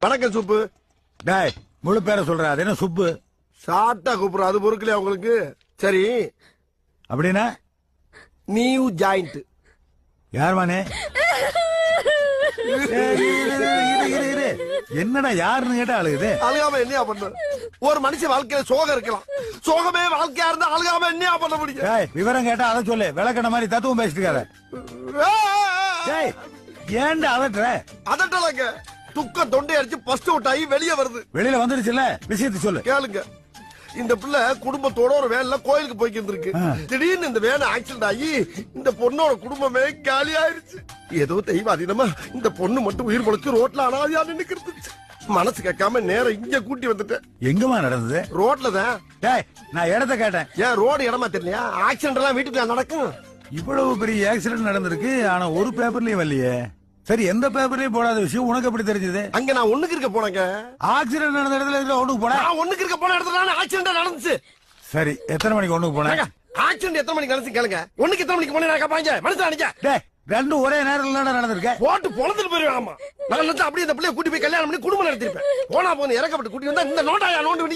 வணக்கம் சுப்பு. டேய் முழு பேரை சொல்ற, அது என்ன சுப்பு? ஷார்ட்டா கூப்பிடுற, அது பொறுக்கலையா உங்களுக்கு? சரி, அப்படின்னா நியூ ஜாயிண்ட். யார் மானே? என்னடா யாருன்னு கேட்டா அழுகுது. அழுகாம என்னையா பண்ண? ஒரு மனுஷன் வாழ்க்கையில சோகம் இருக்கலாம், சோகமே வாழ்க்கையா இருந்தா அழுகாம என்னையா பண்ண முடியும்? டேய் விவரம் கேட்டா அதை சொல்லு, விளக்கண மாதிரி தத்துவம் பேசிட்டு இருக்காத. டேய் ஏன்டா அதட்டுற? அதட்டலங்க, துக்க தொண்டை அடிச்சு பஸ்ட் அவுட் ஆகி வெளியே வருது. வெளியில வந்துடுச்சுல்ல, விஷயத்தை சொல்லு. கேளுங்க, இந்த பிள்ளை குடும்பத்தோட ஒரு வேன்ல கோயிலுக்கு போய்க்கிட்டு இருக்கு. திடீர்னு இந்த வேன் ஆக்சிடென்ட் ஆகி இந்த பொண்ணோட குடும்பமே காலி ஆயிருச்சு. ஏதோ தெய்வாதீனமா இந்த பொண்ணு மட்டும் உயிர் பொழைச்சு ரோட்ல அனாதையா நின்னுக்கிறது. மனசு கேட்காம நேரம் இங்க கூட்டி வந்துட்டேன். எங்கம்மா நடந்தது? ரோட்ல தான். டேய் நான் இடத்த கேட்டேன். ஏன் ரோடு இடமா தெரியலையா? ஆக்சிடென்ட் எல்லாம் வீட்டுக்குள்ள நடக்கும். இவ்வளவு பெரிய ஆக்சிடென்ட் நடந்திருக்கு, ஆனா ஒரு பேப்பர்லயும் வரலையே. சரி, எந்த பேப்பர்லயும் போடாத விஷயம் உனக்கு எப்படி தெரிஞ்சது? அங்க நான் ஒண்ணுக்கு இருக்க போனேங்க. ஆக்சிடென்ட் நடந்த இடத்துல ஒண்ணுக்கு போன? நான் ஒண்ணுக்கு இருக்க போன இடத்துல ஆக்சிடென்ட் நடந்துச்சு. சரி, எத்தனை மணிக்கு ஒண்ணுக்கு போன? ஆக்சிடென்ட் எத்தனை மணிக்கு நடந்துச்சு கேளுங்க. ஒண்ணுக்கு எத்தனை மணிக்கு போனேன் கேட்பாங்க. மனசு அடிக்க. டேய் ரெண்டும் ஒரே நேரத்துல நடந்திருக்க. போட்டு பொழந்துட்டு போயிருவாமா. நான் அப்படியே இந்த பிள்ளைய கூட்டி போய் கல்யாணம் பண்ணி குடும்பம் நடத்திருப்பேன். போனா போன இறக்கப்பட்டு கூட்டி வந்தா இந்த நோட்டாயா நோண்டு